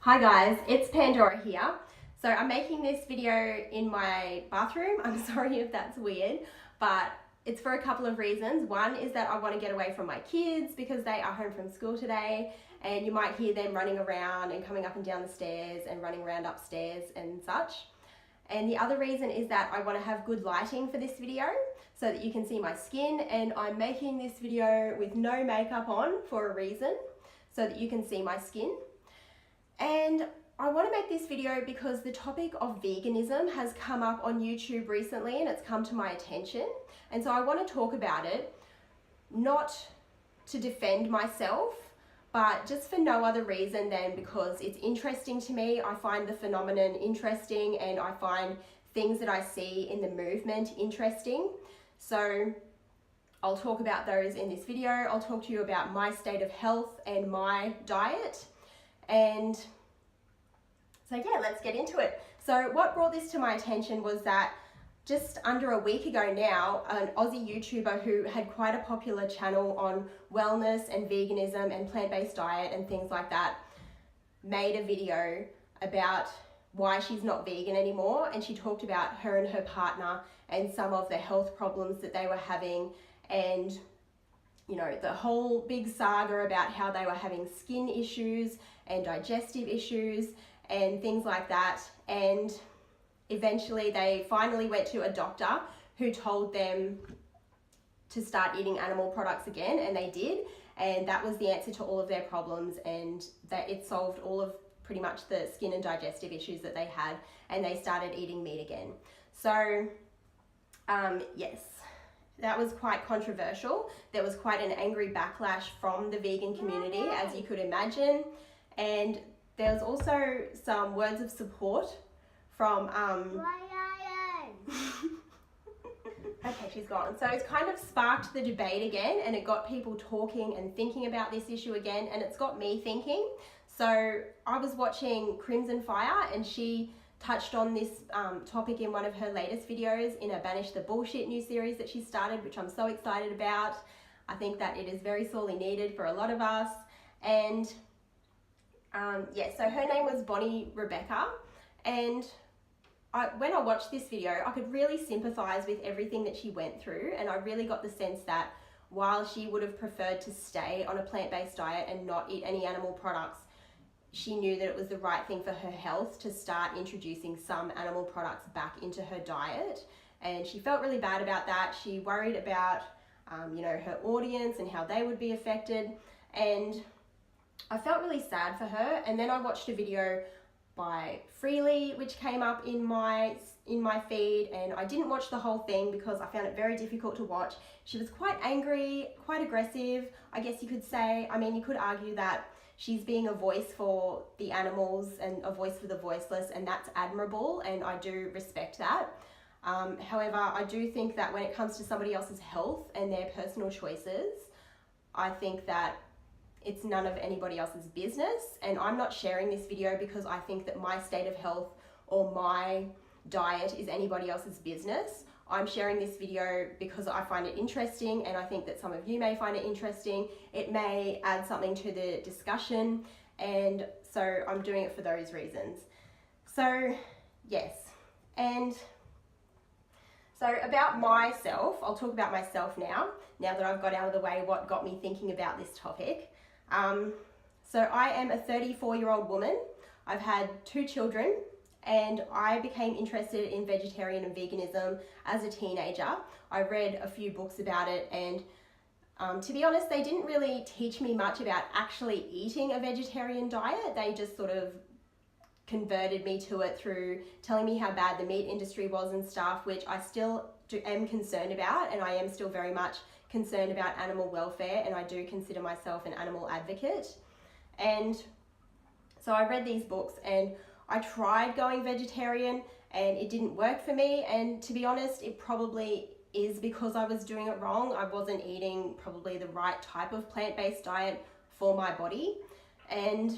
Hi guys, it's Pandora here. So I'm making this video in my bathroom. I'm sorry if that's weird, but it's for a couple of reasons. One is that I want to get away from my kids because they are home from school today, and you might hear them running around and coming up and down the stairs and running around upstairs and such. And the other reason is that I want to have good lighting for this video so that you can see my skin, and I'm making this video with no makeup on for a reason, so that you can see my skin. And I want to make this video because the topic of veganism has come up on YouTube recently and it's come to my attention. And so I want to talk about it, not to defend myself, but just for no other reason than because it's interesting to me. I find the phenomenon interesting and I find things that I see in the movement interesting. So I'll talk about those in this video. I'll talk to you about my state of health and my diet. And so yeah, let's get into it. So what brought this to my attention was that just under a week ago now, an Aussie YouTuber who had quite a popular channel on wellness and veganism and plant-based diet and things like that made a video about why she's not vegan anymore, and she talked about her and her partner and some of the health problems that they were having, and you know, the whole big saga about how they were having skin issues and digestive issues and things like that. And eventually they finally went to a doctor who told them to start eating animal products again, and they did. And that was the answer to all of their problems, and that it solved all of pretty much the skin and digestive issues that they had, and they started eating meat again. So yes, that was quite controversial. There was quite an angry backlash from the vegan community, as you could imagine. And there was also some words of support from okay, she's gone. So it's kind of sparked the debate again, and it got people talking and thinking about this issue again, and it's got me thinking. So I was watching Crimson Fire, and she touched on this topic in one of her latest videos in a Banish the Bullshit new series that she started, which I'm so excited about. I think that it is very sorely needed for a lot of us. And yeah, so her name was Bonnie Rebecca, and when I watched this video, I could really sympathize with everything that she went through, and I really got the sense that while she would have preferred to stay on a plant-based diet and not eat any animal products, she knew that it was the right thing for her health to start introducing some animal products back into her diet. And she felt really bad about that. She worried about you know, her audience and how they would be affected, and I felt really sad for her. And then I watched a video by Freely, which came up in my feed, and I didn't watch the whole thing because I found it very difficult to watch. She was quite angry, quite aggressive, I guess you could say. I mean, you could argue that she's being a voice for the animals and a voice for the voiceless, and that's admirable, and I do respect that. However, I do think that when it comes to somebody else's health and their personal choices, I think that it's none of anybody else's business. And I'm not sharing this video because I think that my state of health or my diet is anybody else's business. I'm sharing this video because I find it interesting, and I think that some of you may find it interesting. It may add something to the discussion, and so I'm doing it for those reasons. So yes, and so about myself, I'll talk about myself now that I've got out of the way what got me thinking about this topic. So I am a 34-year-old woman. I've had 2 children, and I became interested in vegetarian and veganism as a teenager. I read a few books about it, and to be honest, they didn't really teach me much about actually eating a vegetarian diet. They just sort of converted me to it through telling me how bad the meat industry was and stuff, which I still am concerned about, and I am still very much concerned about animal welfare, and I do consider myself an animal advocate. And so I read these books, and I tried going vegetarian, and it didn't work for me. And to be honest, it probably is because I was doing it wrong. I wasn't eating probably the right type of plant-based diet for my body. And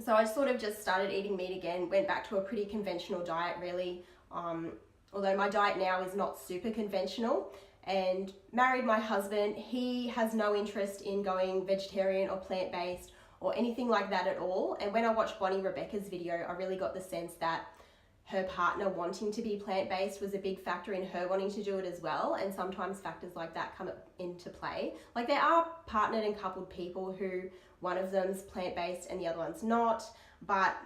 so I sort of just started eating meat again, went back to a pretty conventional diet really, although my diet now is not super conventional. And married my husband. He has no interest in going vegetarian or plant-based or anything like that at all. And when I watched Bonnie Rebecca's video, I really got the sense that her partner wanting to be plant-based was a big factor in her wanting to do it as well. And sometimes factors like that come into play. Like, there are partnered and coupled people who one of them's plant-based and the other one's not, but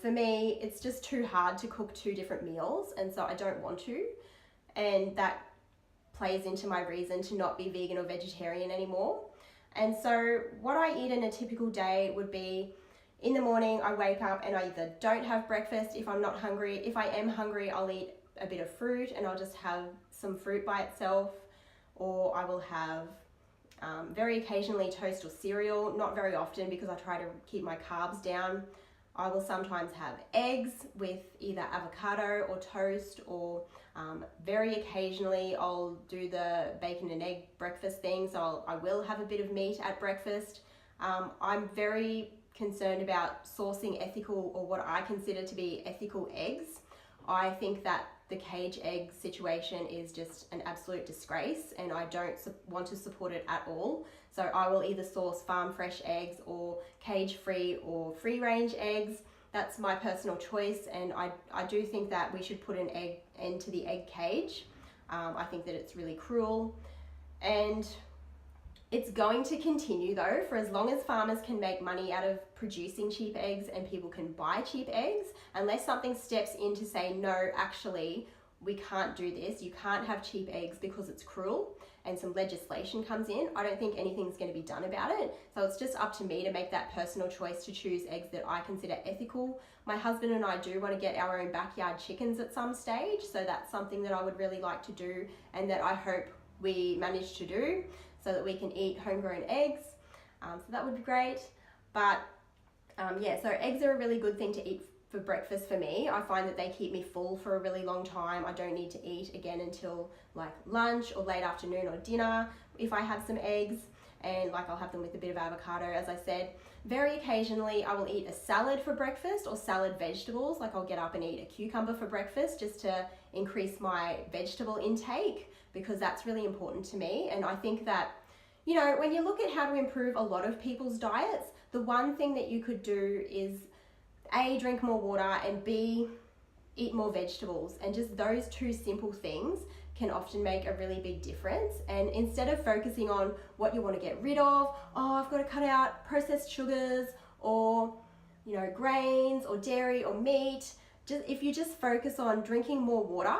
for me, it's just too hard to cook 2 different meals, and so I don't want to. And that plays into my reason to not be vegan or vegetarian anymore. And so what I eat in a typical day would be, in the morning I wake up and I either don't have breakfast if I'm not hungry. If I am hungry, I'll eat a bit of fruit and I'll just have some fruit by itself, or I will have very occasionally toast or cereal, not very often because I try to keep my carbs down. I will sometimes have eggs with either avocado or toast, or very occasionally I'll do the bacon and egg breakfast thing, so I will have a bit of meat at breakfast. I'm very concerned about sourcing ethical, or what I consider to be ethical, eggs. I think that the cage egg situation is just an absolute disgrace, and I don't want to support it at all. So I will either source farm fresh eggs or cage free or free range eggs. That's my personal choice, and I do think that we should put an end to the egg cage. I think that it's really cruel, and it's going to continue though for as long as farmers can make money out of producing cheap eggs and people can buy cheap eggs. Unless something steps in to say, no, actually, we can't do this, you can't have cheap eggs because it's cruel, and some legislation comes in, I don't think anything's going to be done about it. So it's just up to me to make that personal choice to choose eggs that I consider ethical. My husband and I do want to get our own backyard chickens at some stage, so that's something that I would really like to do, and that I hope we manage to do, so that we can eat homegrown eggs. So that would be great. But yeah, so eggs are a really good thing to eat for breakfast for me. I find that they keep me full for a really long time. I don't need to eat again until like lunch or late afternoon or dinner if I have some eggs, and like I'll have them with a bit of avocado, as I said. Very occasionally I will eat a salad for breakfast, or salad vegetables. Like, I'll get up and eat a cucumber for breakfast just to increase my vegetable intake, because that's really important to me. And I think that, you know, when you look at how to improve a lot of people's diets, the one thing that you could do is A, drink more water, and B, eat more vegetables. And just those 2 simple things can often make a really big difference. And instead of focusing on what you want to get rid of, oh, I've got to cut out processed sugars, or, you know, grains or dairy or meat, if you just focus on drinking more water,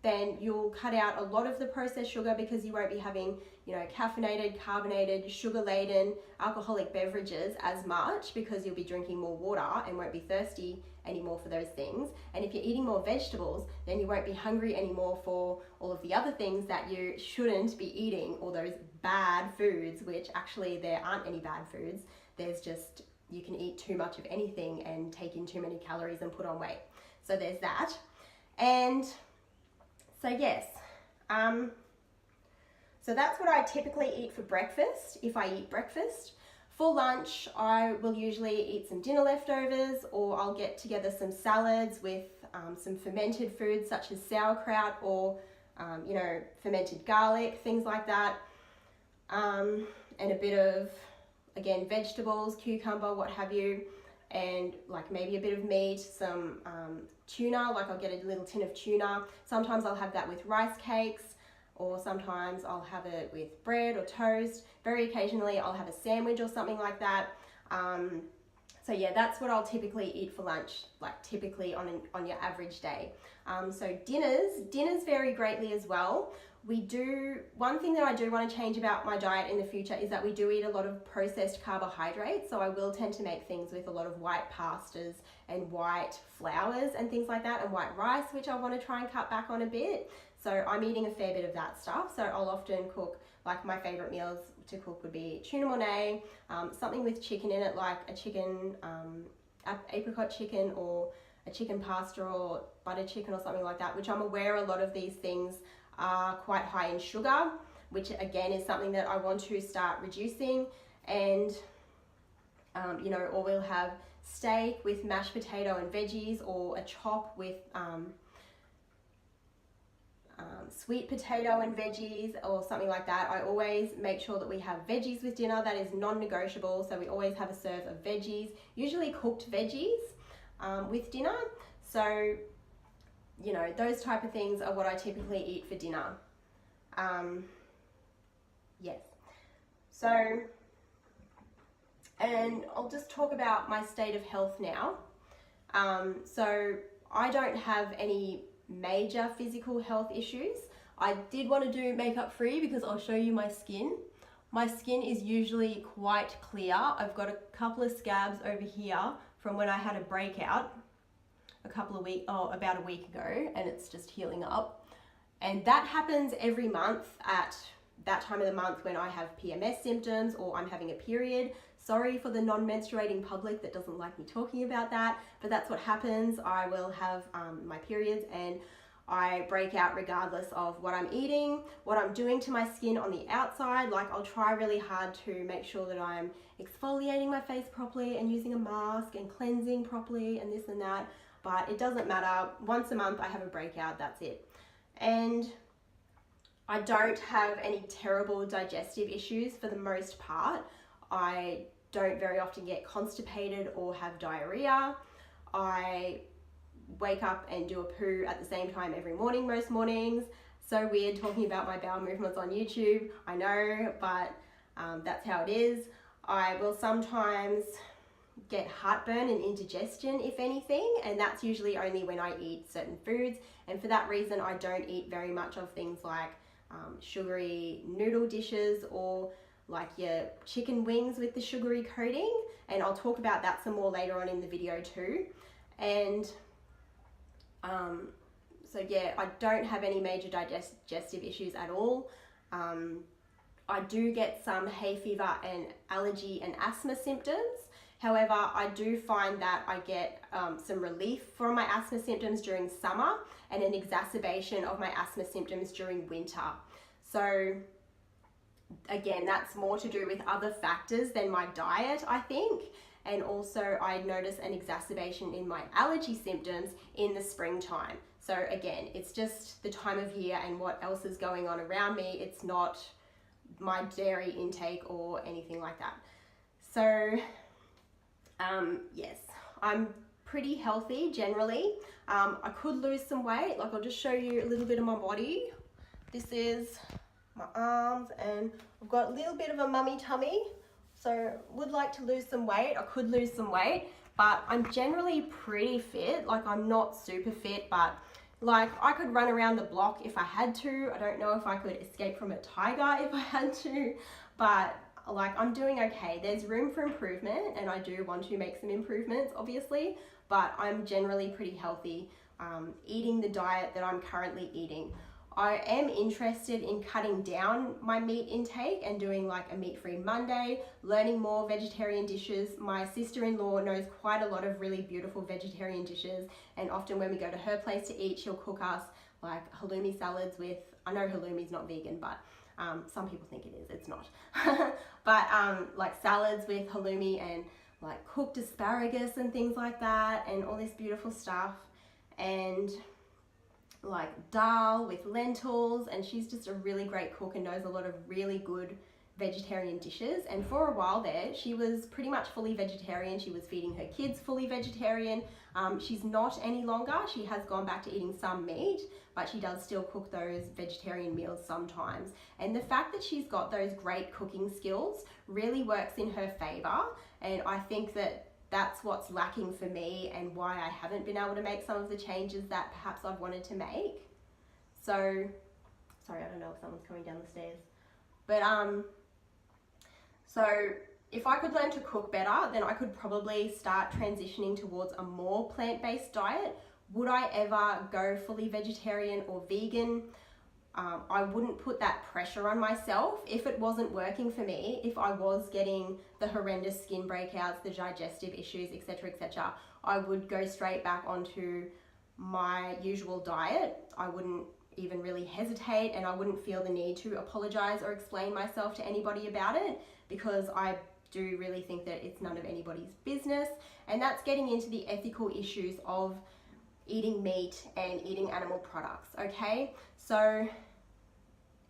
then you'll cut out a lot of the processed sugar, because you won't be having, you know, caffeinated, carbonated, sugar-laden, alcoholic beverages as much, because you'll be drinking more water and won't be thirsty anymore for those things. And if you're eating more vegetables, then you won't be hungry anymore for all of the other things that you shouldn't be eating, all those bad foods, which actually there aren't any bad foods. There's just, you can eat too much of anything and take in too many calories and put on weight. So there's that. And so yes, so that's what I typically eat for breakfast, if I eat breakfast. For lunch, I will usually eat some dinner leftovers, or I'll get together some salads with some fermented foods such as sauerkraut, or you know, fermented garlic, things like that, and a bit of, again, vegetables, cucumber, what have you, and like maybe a bit of meat, some tuna, like I'll get a little tin of tuna. Sometimes I'll have that with rice cakes, or sometimes I'll have it with bread or toast. Very occasionally I'll have a sandwich or something like that. So yeah, that's what I'll typically eat for lunch, like typically on your average day. So dinners vary greatly as well. One thing that I do want to change about my diet in the future is that we do eat a lot of processed carbohydrates. So I will tend to make things with a lot of white pastas and white flours and things like that, and white rice, which I want to try and cut back on a bit. So I'm eating a fair bit of that stuff. So I'll often cook, like my favorite meals to cook would be tuna mornay, something with chicken in it, like a chicken, apricot chicken, or a chicken pasta, or butter chicken, or something like that, which I'm aware a lot of these things are quite high in sugar, which again is something that I want to start reducing. And you know, or we'll have steak with mashed potato and veggies, or a chop with sweet potato and veggies or something like that. I always make sure that we have veggies with dinner. That is non-negotiable. So we always have a serve of veggies, usually cooked veggies with dinner. So, you know, those type of things are what I typically eat for dinner. Yes. So, and I'll just talk about my state of health now. So I don't have any major physical health issues. I did want to do makeup free because I'll show you my skin. My skin is usually quite clear. I've got a couple of scabs over here from when I had a breakout about a week ago, and it's just healing up. And that happens every month at that time of the month when I have PMS symptoms or I'm having a period. Sorry for the non-menstruating public that doesn't like me talking about that, but that's what happens. I will have my periods and I break out regardless of what I'm eating, what I'm doing to my skin on the outside. Like, I'll try really hard to make sure that I'm exfoliating my face properly and using a mask and cleansing properly and this and that, but it doesn't matter. Once a month I have a breakout, that's it. And I don't have any terrible digestive issues for the most part. I don't very often get constipated or have diarrhea. I wake up and do a poo at the same time every morning, most mornings. So weird talking about my bowel movements on YouTube, I know, but that's how it is. I will sometimes get heartburn and indigestion, if anything, and that's usually only when I eat certain foods. And for that reason, I don't eat very much of things like sugary noodle dishes or like your chicken wings with the sugary coating, and I'll talk about that some more later on in the video too. And so yeah, I don't have any major digestive issues at all. I do get some hay fever and allergy and asthma symptoms. However, I do find that I get some relief from my asthma symptoms during summer and an exacerbation of my asthma symptoms during winter. So again, that's more to do with other factors than my diet, I think. And also I notice an exacerbation in my allergy symptoms in the springtime. So again, it's just the time of year and what else is going on around me. It's not my dairy intake or anything like that. So yes, I'm pretty healthy generally. I could lose some weight. Like, I'll just show you a little bit of my body. This is my arms, and I've got a little bit of a mummy tummy. So would like to lose some weight. I could lose some weight, but I'm generally pretty fit. Like, I'm not super fit, but like, I could run around the block if I had to. I don't know if I could escape from a tiger if I had to, but like, I'm doing okay. There's room for improvement, and I do want to make some improvements, obviously, but I'm generally pretty healthy eating the diet that I'm currently eating. I am interested in cutting down my meat intake and doing like a meat-free Monday, learning more vegetarian dishes. My sister-in-law knows quite a lot of really beautiful vegetarian dishes, and often when we go to her place to eat, she'll cook us like halloumi salads with, I know halloumi's not vegan, but some people think it is, it's not. But like salads with halloumi and like cooked asparagus and things like that, and all this beautiful stuff, and like dal with lentils. And she's just a really great cook and knows a lot of really good vegetarian dishes. And for a while there, she was pretty much fully vegetarian. She was feeding her kids fully vegetarian. She's not any longer. She has gone back to eating some meat, but she does still cook those vegetarian meals sometimes. And the fact that she's got those great cooking skills really works in her favor. And I think that that's what's lacking for me and why I haven't been able to make some of the changes that perhaps I've wanted to make. So, sorry, I don't know if someone's coming down the stairs. But so if I could learn to cook better, then I could probably start transitioning towards a more plant-based diet. Would I ever go fully vegetarian or vegan? I wouldn't put that pressure on myself if it wasn't working for me. If I was getting the horrendous skin breakouts, the digestive issues, etc., etc., I would go straight back onto my usual diet. I wouldn't even really hesitate, and I wouldn't feel the need to apologize or explain myself to anybody about it, because I do really think that it's none of anybody's business. And that's getting into the ethical issues of eating meat and eating animal products, okay? So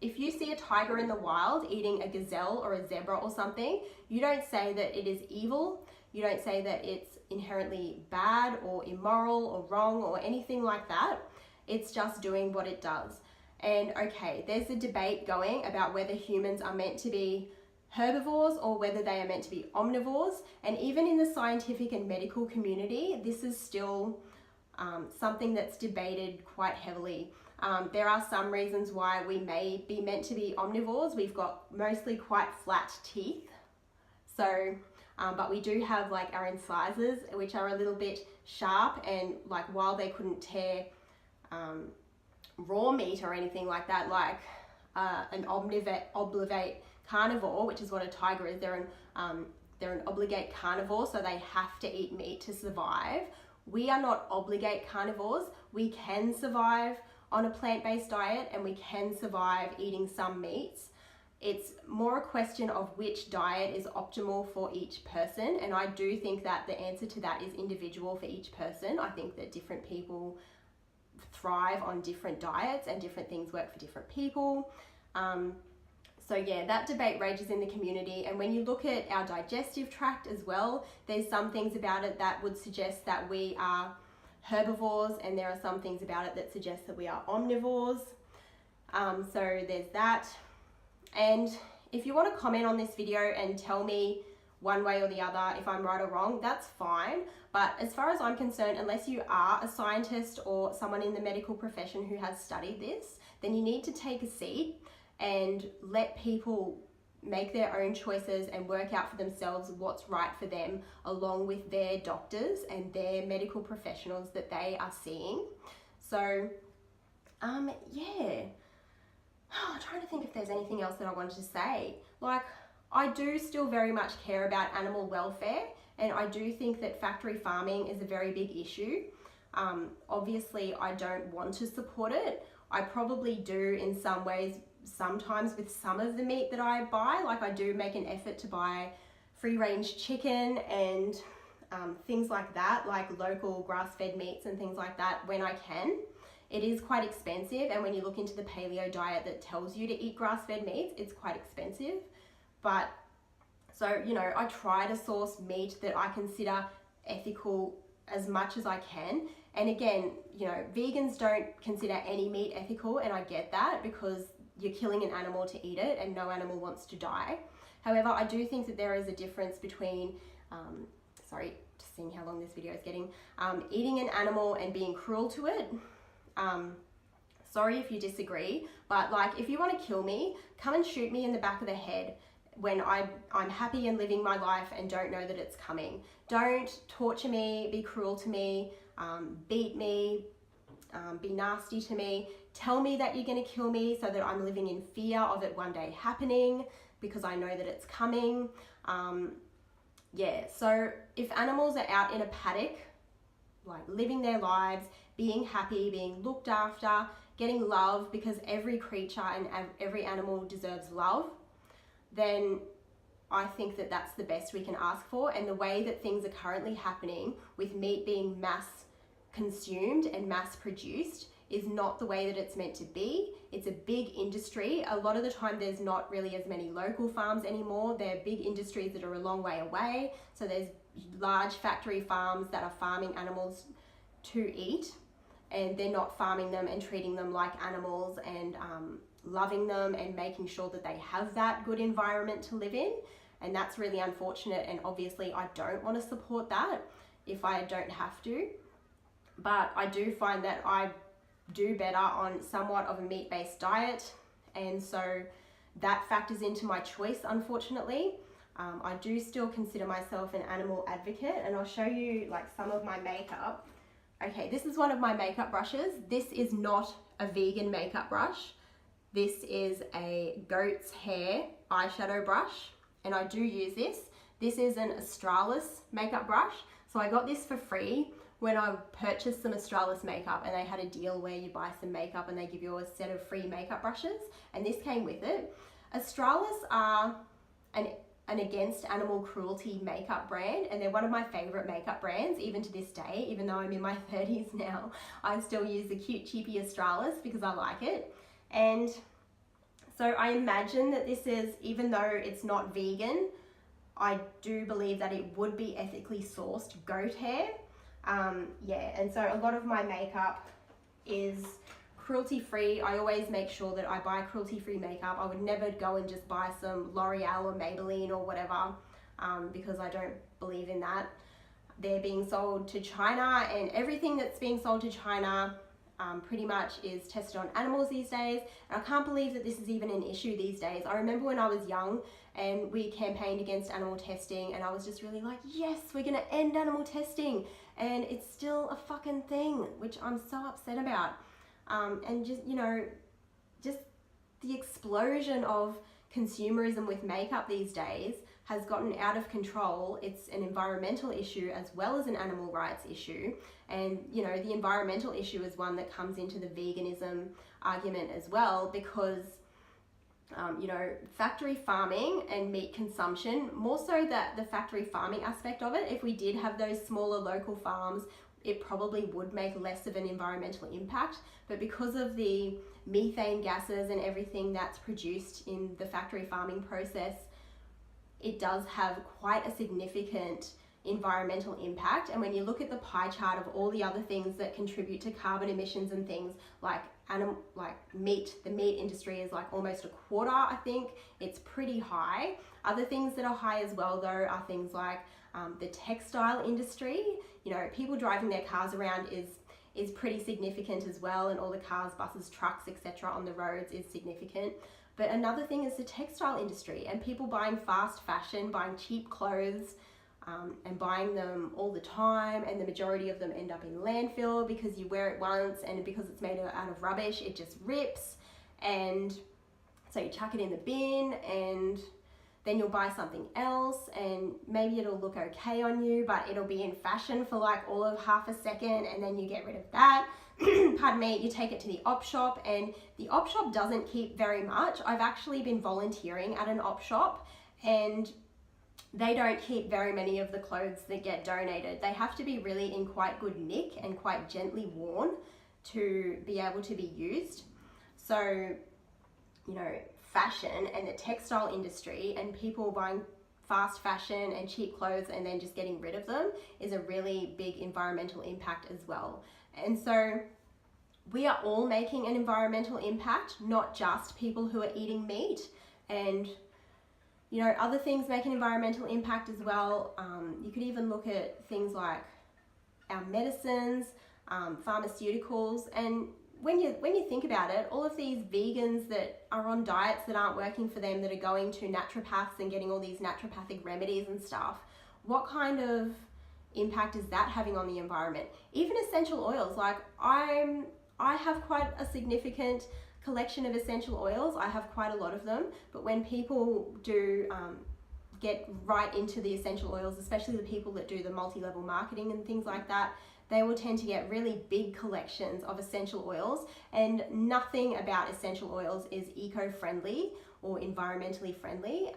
if you see a tiger in the wild eating a gazelle or a zebra or something, you don't say that it is evil. You don't say that it's inherently bad or immoral or wrong or anything like that. It's just doing what it does. And okay, there's a debate going about whether humans are meant to be herbivores or whether they are meant to be omnivores. And even in the scientific and medical community, this is still something that's debated quite heavily. There are some reasons why we may be meant to be omnivores. We've got mostly quite flat teeth. So, but we do have like our incisors, which are a little bit sharp, and like while they couldn't tear raw meat or anything like that, like an obligate carnivore, which is what a tiger is, they're an obligate carnivore, so they have to eat meat to survive. We are not obligate carnivores. We can survive on a plant-based diet and we can survive eating some meats. It's more a question of which diet is optimal for each person, and I do think that the answer to that is individual for each person. I think that different people thrive on different diets and different things work for different people. So yeah, that debate rages in the community, and when you look at our digestive tract as well, there's some things about it that would suggest that we are herbivores, and there are some things about it that suggest that we are omnivores. So there's that. And if you want to comment on this video and tell me one way or the other if I'm right or wrong, that's fine. But as far as I'm concerned, unless you are a scientist or someone in the medical profession who has studied this, then you need to take a seat and let people make their own choices and work out for themselves what's right for them, along with their doctors and their medical professionals that they are seeing. So, yeah. I'm trying to think if there's anything else that I wanted to say. Like, I do still very much care about animal welfare, and I do think that factory farming is a very big issue. Obviously, I don't want to support it. I probably do in some ways, sometimes with some of the meat that I buy. Like, I do make an effort to buy free-range chicken and things like that, like local grass-fed meats and things like that when I can. It is quite expensive, and when you look into the paleo diet that tells you to eat grass-fed meats, it's quite expensive. But so, you know, I try to source meat that I consider ethical as much as I can. And again, you know, vegans don't consider any meat ethical, and I get that because you're killing an animal to eat it and no animal wants to die. However, I do think that there is a difference between, just seeing how long this video is getting, eating an animal and being cruel to it. Sorry if you disagree, but like, if you want to kill me, come and shoot me in the back of the head when I'm happy and living my life and don't know that it's coming. Don't torture me, be cruel to me, beat me, be nasty to me. Tell me that you're going to kill me so that I'm living in fear of it one day happening because I know that it's coming. Yeah, so if animals are out in a paddock, like living their lives, being happy, being looked after, getting love, because every creature and every animal deserves love, then I think that that's the best we can ask for. And the way that things are currently happening with meat being mass consumed and mass produced is not the way that it's meant to be. It's a big industry. A lot of the time there's not really as many local farms anymore. They're big industries that are a long way away. So there's large factory farms that are farming animals to eat, and they're not farming them and treating them like animals and loving them and making sure that they have that good environment to live in. And that's really unfortunate, and obviously I don't want to support that if I don't have to. But I do find that I do better on somewhat of a meat-based diet, and so that factors into my choice, unfortunately. I do still consider myself an animal advocate, and I'll show you like some of my makeup. Okay, this is one of my makeup brushes. This is not a vegan makeup brush. This is a goat's hair eyeshadow brush, and I do use this. This is an Australis makeup brush. So I got this for free when I purchased some Australis makeup, and they had a deal where you buy some makeup and they give you a set of free makeup brushes, and this came with it. Australis are an against animal cruelty makeup brand, and they're one of my favorite makeup brands even to this day. Even though I'm in my 30s now, I still use the Cute Cheapy Australis because I like it. And so I imagine that this is, even though it's not vegan, I do believe that it would be ethically sourced goat hair. Yeah, and so a lot of my makeup is cruelty-free. I always make sure that I buy cruelty-free makeup. I would never go and just buy some L'Oreal or Maybelline or whatever, because I don't believe in that. They're being sold to China, and everything that's being sold to China pretty much is tested on animals these days. And I can't believe that this is even an issue these days. I remember when I was young and we campaigned against animal testing, and I was just really like, yes, we're gonna end animal testing. And it's still a fucking thing, which I'm so upset about. And just, you know, just the explosion of consumerism with makeup these days has gotten out of control. It's an environmental issue as well as an animal rights issue. And, you know, the environmental issue is one that comes into the veganism argument as well, because, you know, factory farming and meat consumption, more so that the factory farming aspect of it, if we did have those smaller local farms, it probably would make less of an environmental impact. But because of the methane gases and everything that's produced in the factory farming process, it does have quite a significant environmental impact. And when you look at the pie chart of all the other things that contribute to carbon emissions and things like meat, the meat industry is like almost a quarter, I think. It's pretty high. Other things that are high as well though are things like the textile industry. You know, people driving their cars around is pretty significant as well, and all the cars, buses, trucks, etc. on the roads is significant. But another thing is the textile industry, and people buying fast fashion, buying cheap clothes, and buying them all the time, and the majority of them end up in landfill because you wear it once, and because it's made out of rubbish, it just rips, and so you chuck it in the bin, and then you'll buy something else, and maybe it'll look okay on you, but it'll be in fashion for like all of half a second, and then you get rid of that. Pardon me, you take it to the op shop, and the op shop doesn't keep very much. I've actually been volunteering at an op shop, and they don't keep very many of the clothes that get donated. They have to be really in quite good nick and quite gently worn to be able to be used. So, you know, fashion and the textile industry and people buying fast fashion and cheap clothes and then just getting rid of them is a really big environmental impact as well. And so we are all making an environmental impact, not just people who are eating meat. And you know, other things make an environmental impact as well. You could even look at things like our medicines, pharmaceuticals, and when you think about it, all of these vegans that are on diets that aren't working for them, that are going to naturopaths and getting all these naturopathic remedies and stuff, what kind of impact is that having on the environment? Even essential oils, like I have quite a significant collection of essential oils. I have quite a lot of them, but when people do get right into the essential oils, especially the people that do the multi-level marketing and things like that, they will tend to get really big collections of essential oils, and nothing about essential oils is eco-friendly or environmentally friendly.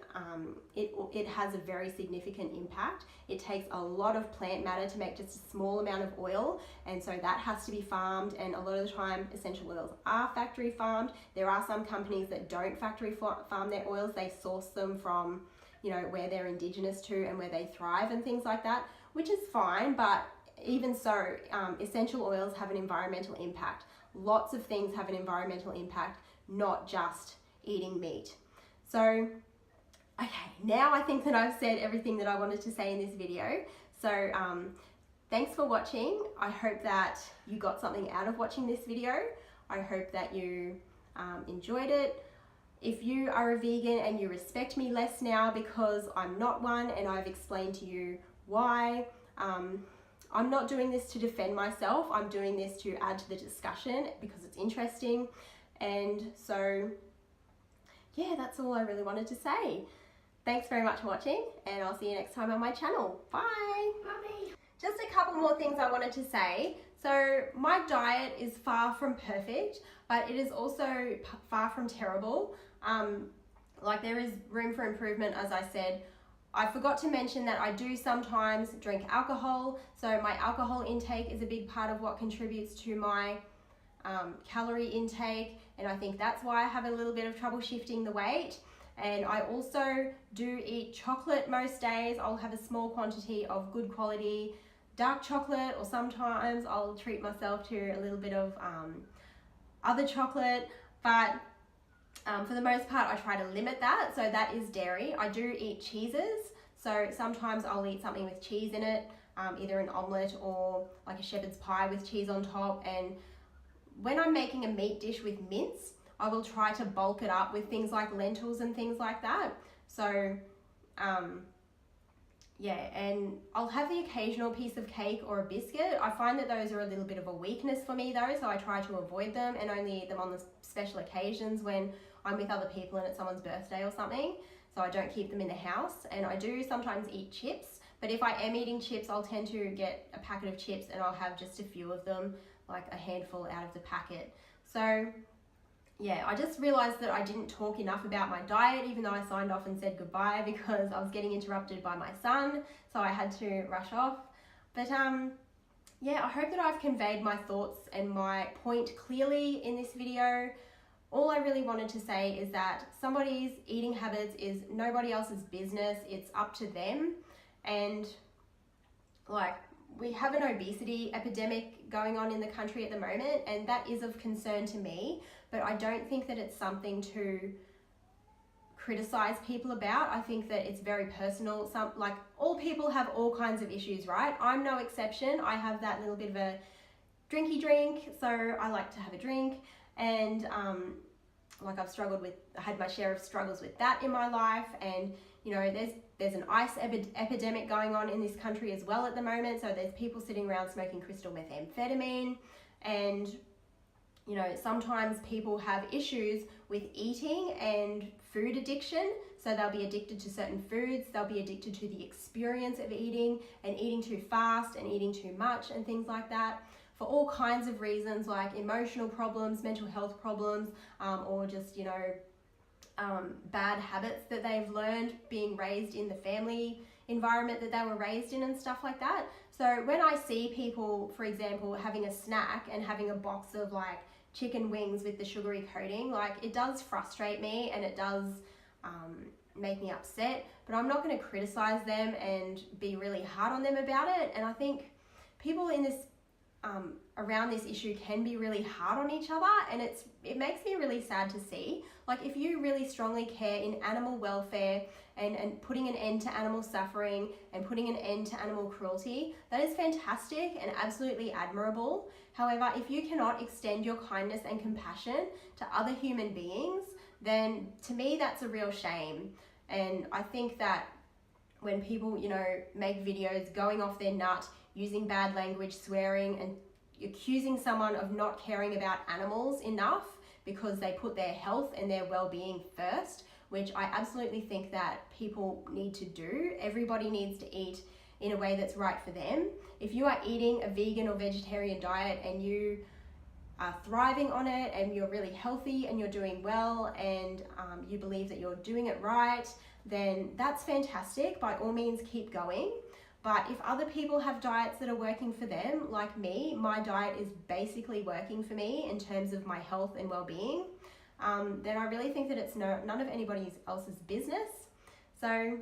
It has a very significant impact. It takes a lot of plant matter to make just a small amount of oil, and so that has to be farmed, and a lot of the time essential oils are factory farmed. There are some companies that don't factory farm their oils. They source them from, you know, where they're indigenous to and where they thrive and things like that, which is fine, but even so, essential oils have an environmental impact. Lots of things have an environmental impact, not just eating meat. So, okay, now I think that I've said everything that I wanted to say in this video. So, thanks for watching. I hope that you got something out of watching this video. I hope that you enjoyed it. If you are a vegan and you respect me less now because I'm not one and I've explained to you why, I'm not doing this to defend myself. I'm doing this to add to the discussion because it's interesting. And so, yeah, that's all I really wanted to say. Thanks very much for watching, and I'll see you next time on my channel. Bye. Bye. Just a couple more things I wanted to say. So my diet is far from perfect, but it is also far from terrible. Like, there is room for improvement, as I said. I forgot to mention that I do sometimes drink alcohol, so my alcohol intake is a big part of what contributes to my calorie intake, and I think that's why I have a little bit of trouble shifting the weight. And I also do eat chocolate most days. I'll have a small quantity of good quality dark chocolate, or sometimes I'll treat myself to a little bit of other chocolate, but for the most part I try to limit that. So that is dairy. I do eat cheeses, so sometimes I'll eat something with cheese in it, either an omelette or like a shepherd's pie with cheese on top. And when I'm making a meat dish with mince, I will try to bulk it up with things like lentils and things like that. So yeah, and I'll have the occasional piece of cake or a biscuit. I find that those are a little bit of a weakness for me though, so I try to avoid them and only eat them on the special occasions when I'm with other people and it's someone's birthday or something. So I don't keep them in the house. And I do sometimes eat chips, but if I am eating chips, I'll tend to get a packet of chips and I'll have just a few of them, like a handful out of the packet. So yeah, I just realized that I didn't talk enough about my diet, even though I signed off and said goodbye, because I was getting interrupted by my son, so I had to rush off. But yeah, I hope that I've conveyed my thoughts and my point clearly in this video. All I really wanted to say is that somebody's eating habits is nobody else's business. It's up to them. And like, we have an obesity epidemic going on in the country at the moment, and that is of concern to me, but I don't think that it's something to criticize people about. I think that it's very personal. Like, all people have all kinds of issues, right? I'm no exception. I have that little bit of a drinky drink, so I like to have a drink, and like I had my share of struggles with that in my life. And you know, there's an ice epidemic going on in this country as well at the moment. So there's people sitting around smoking crystal methamphetamine, and you know, sometimes people have issues with eating and food addiction. So they'll be addicted to certain foods, they'll be addicted to the experience of eating and eating too fast and eating too much and things like that, for all kinds of reasons, like emotional problems, mental health problems, or just, you know, bad habits that they've learned being raised in the family environment that they were raised in and stuff like that. So when I see people, for example, having a snack and having a box of like chicken wings with the sugary coating, like, it does frustrate me and it does make me upset, but I'm not going to criticize them and be really hard on them about it. And I think people in this around this issue can be really hard on each other, and it makes me really sad to see. Like, if you really strongly care in animal welfare and putting an end to animal suffering and putting an end to animal cruelty, that is fantastic and absolutely admirable. However, if you cannot extend your kindness and compassion to other human beings, then to me that's a real shame. And I think that when people, you know, make videos going off their nut, using bad language, swearing, and accusing someone of not caring about animals enough because they put their health and their well-being first, which I absolutely think that people need to do. Everybody needs to eat in a way that's right for them. If you are eating a vegan or vegetarian diet and you are thriving on it and you're really healthy and you're doing well and you believe that you're doing it right, then that's fantastic. By all means, keep going. But if other people have diets that are working for them, like me, my diet is basically working for me in terms of my health and well-being, then I really think that it's none of anybody else's business. So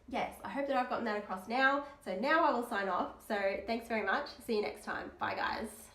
yes, I hope that I've gotten that across now. So now I will sign off. So thanks very much. See you next time. Bye guys.